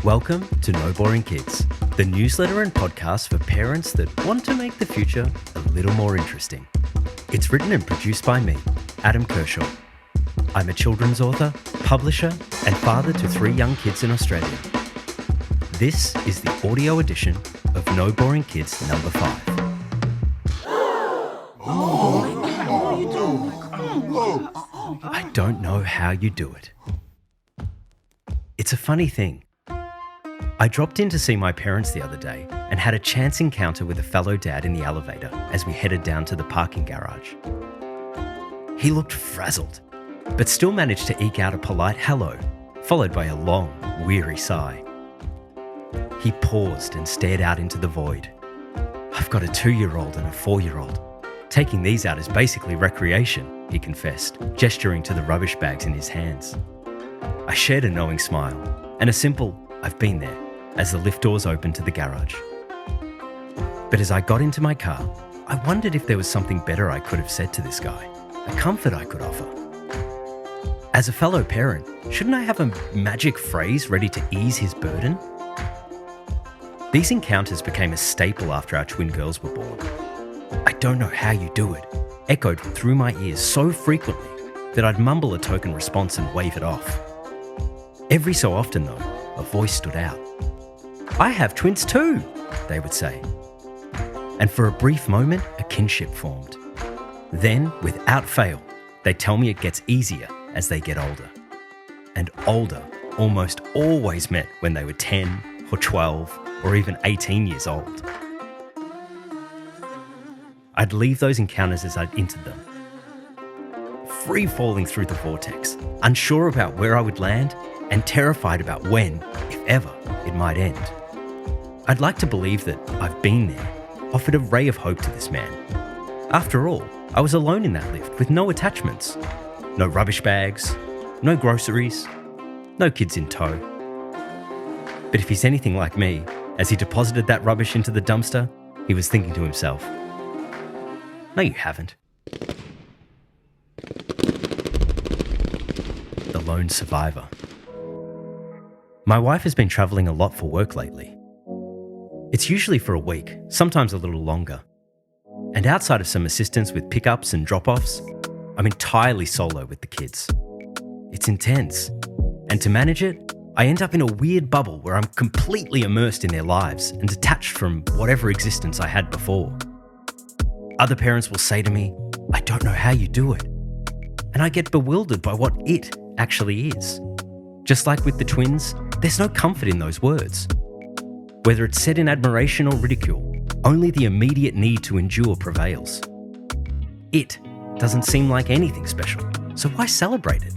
Welcome to No Boring Kids, the newsletter and podcast for parents that want to make the future a little more interesting. It's written and produced by me, Adam Kershaw. I'm a children's author, publisher, and father to 3 young kids in Australia. This is the audio edition of No Boring Kids number 5. I don't know how you do it. It's a funny thing. I dropped in to see my parents the other day and had a chance encounter with a fellow dad in the elevator as we headed down to the parking garage. He looked frazzled, but still managed to eke out a polite hello, followed by a long, weary sigh. He paused and stared out into the void. "I've got a 2-year-old and a 4-year-old. Taking these out is basically recreation," he confessed, gesturing to the rubbish bags in his hands. I shared a knowing smile and a simple, "I've been there," as the lift doors opened to the garage. But as I got into my car, I wondered if there was something better I could have said to this guy, a comfort I could offer. As a fellow parent, shouldn't I have a magic phrase ready to ease his burden? These encounters became a staple after our twin girls were born. "I don't know how you do it," echoed through my ears so frequently that I'd mumble a token response and wave it off. Every so often, though, a voice stood out. "I have twins too," they would say. And for a brief moment, a kinship formed. Then, without fail, they tell me it gets easier as they get older. And older almost always meant when they were 10 or 12 or even 18 years old. I'd leave those encounters as I'd entered them, free-falling through the vortex, unsure about where I would land and terrified about when, if ever, it might end. I'd like to believe that I've been there, offered a ray of hope to this man. After all, I was alone in that lift with no attachments, no rubbish bags, no groceries, no kids in tow. But if he's anything like me, as he deposited that rubbish into the dumpster, he was thinking to himself, "No, you haven't." The lone survivor. My wife has been travelling a lot for work lately. It's usually for a week, sometimes a little longer. And outside of some assistance with pickups and drop-offs, I'm entirely solo with the kids. It's intense. And to manage it, I end up in a weird bubble where I'm completely immersed in their lives and detached from whatever existence I had before. Other parents will say to me, "I don't know how you do it." And I get bewildered by what it actually is. Just like with the twins, there's no comfort in those words. Whether it's said in admiration or ridicule, only the immediate need to endure prevails. It doesn't seem like anything special, so why celebrate it?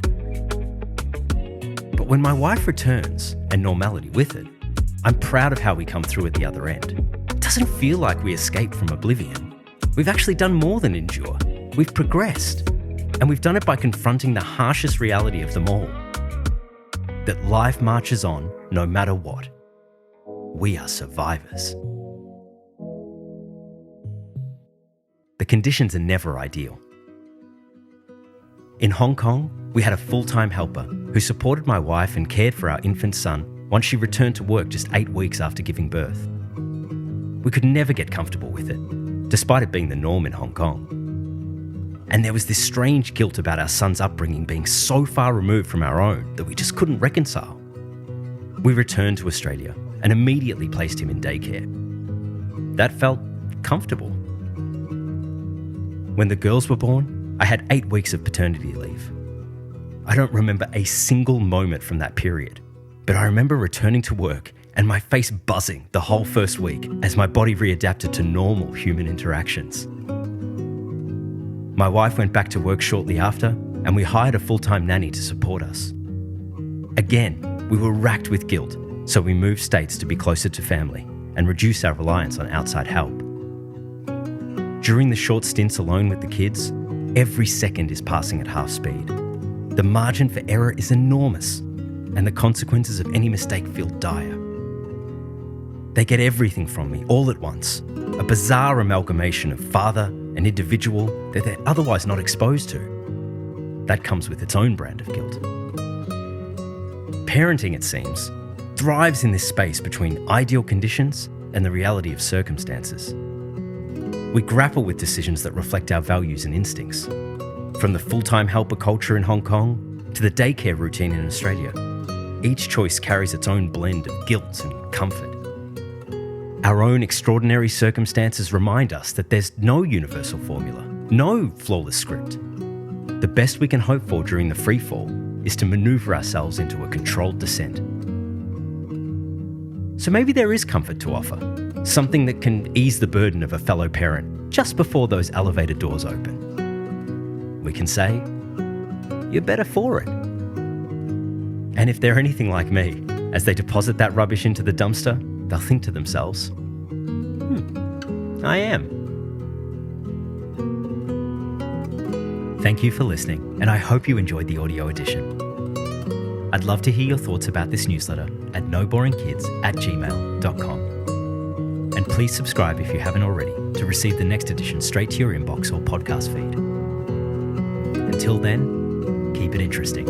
But when my wife returns, and normality with it, I'm proud of how we come through at the other end. It doesn't feel like we escaped from oblivion. We've actually done more than endure. We've progressed. And we've done it by confronting the harshest reality of them all. That life marches on no matter what. We are survivors. The conditions are never ideal. In Hong Kong, we had a full-time helper who supported my wife and cared for our infant son once she returned to work just 8 weeks after giving birth. We could never get comfortable with it, despite it being the norm in Hong Kong. And there was this strange guilt about our son's upbringing being so far removed from our own that we just couldn't reconcile. We returned to Australia and immediately placed him in daycare. That felt comfortable. When the girls were born, I had 8 weeks of paternity leave. I don't remember a single moment from that period, but I remember returning to work and my face buzzing the whole first week as my body readapted to normal human interactions. My wife went back to work shortly after, and we hired a full-time nanny to support us. Again, we were racked with guilt, so we moved states to be closer to family and reduce our reliance on outside help. During the short stints alone with the kids, every second is passing at half speed. The margin for error is enormous, and the consequences of any mistake feel dire. They get everything from me all at once, a bizarre amalgamation of father and individual that they're otherwise not exposed to. That comes with its own brand of guilt. Parenting, it seems, thrives in this space between ideal conditions and the reality of circumstances. We grapple with decisions that reflect our values and instincts, from the full-time helper culture in Hong Kong to the daycare routine in Australia. Each choice carries its own blend of guilt and comfort. Our own extraordinary circumstances remind us that there's no universal formula, no flawless script. The best we can hope for during the free fall is to maneuver ourselves into a controlled descent. So maybe there is comfort to offer, something that can ease the burden of a fellow parent just before those elevator doors open. We can say, you're better for it. And if they're anything like me, as they deposit that rubbish into the dumpster, they'll think to themselves, I am. Thank you for listening, and I hope you enjoyed the audio edition. I'd love to hear your thoughts about this newsletter at noboringkids@gmail.com. And please subscribe if you haven't already to receive the next edition straight to your inbox or podcast feed. Until then, keep it interesting.